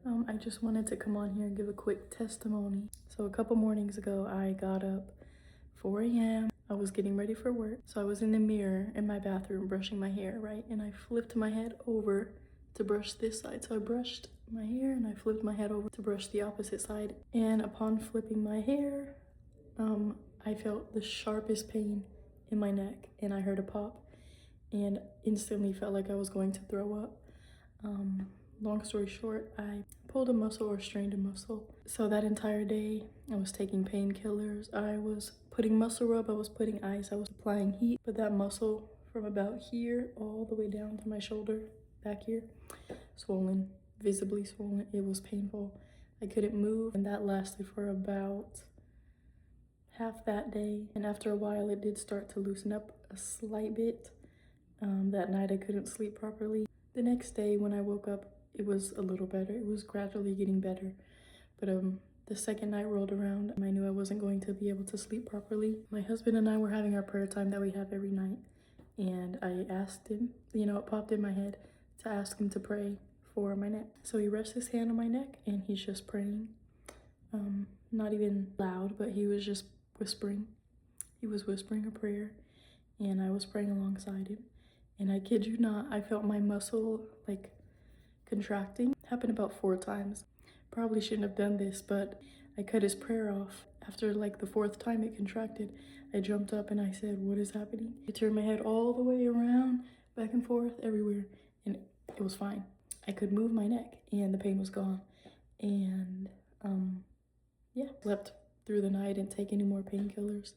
I just wanted to come on here and give a quick testimony. So a couple mornings ago, I got up 4 a.m. I was getting ready for work. So I was in the mirror in my bathroom brushing my hair, right? And I flipped my head over to brush this side. So I brushed my hair and I flipped my head over to brush the opposite side. And upon flipping my hair, I felt the sharpest pain in my neck and I heard a pop and instantly felt like I was going to throw up. Long story short, I pulled a muscle or strained a muscle. So that entire day, I was taking painkillers. I was putting muscle rub, I was putting ice, I was applying heat. But that muscle from about here all the way down to my shoulder, back here, swollen, visibly swollen. It was painful. I couldn't move, and that lasted for about half that day. And after a while, it did start to loosen up a slight bit. That night, I couldn't sleep properly. The next day, when I woke up, it was a little better. It was gradually getting better. But the second night rolled around, I knew I wasn't going to be able to sleep properly. My husband and I were having our prayer time that we have every night. And I asked him, it popped in my head to ask him to pray for my neck. So he rests his hand on my neck and he's just praying. Not even loud, but he was just whispering. He was whispering a prayer and I was praying alongside him. And I kid you not, I felt my muscle like contracting. It happened about 4 times. Probably shouldn't have done this, but I cut his prayer off. After like the 4th time it contracted, I jumped up and I said, "What is happening?" I turned my head all the way around, back and forth, everywhere, and it was fine. I could move my neck and the pain was gone. And yeah, slept through the night, didn't take any more painkillers.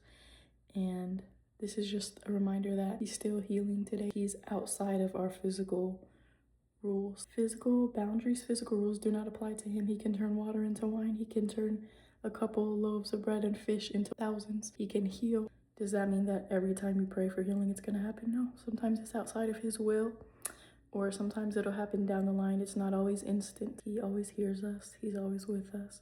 And this is just a reminder that he's still healing today. He's outside of our physical rules. Physical boundaries, physical rules do not apply to him. He can turn water into wine. He can turn a couple loaves of bread and fish into thousands. He can heal. Does that mean that every time we pray for healing, it's going to happen? No. Sometimes it's outside of his will, or sometimes it'll happen down the line. It's not always instant. He always hears us. He's always with us.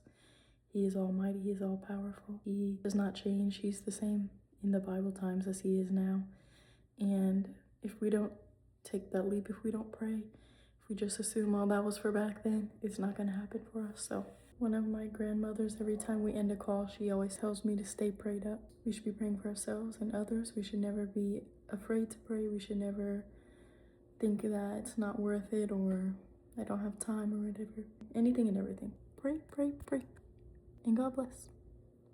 He is almighty. He is all powerful. He does not change. He's the same in the Bible times as he is now. And if we don't take that leap, if we don't pray, if we just assume all that was for back then, it's not going to happen for us. So one of my grandmothers, every time we end a call, she always tells me to stay prayed up. We should be praying for ourselves and others. We should never be afraid to pray. We should never think that it's not worth it or I don't have time or whatever. Anything and everything. Pray, pray, pray. And God bless.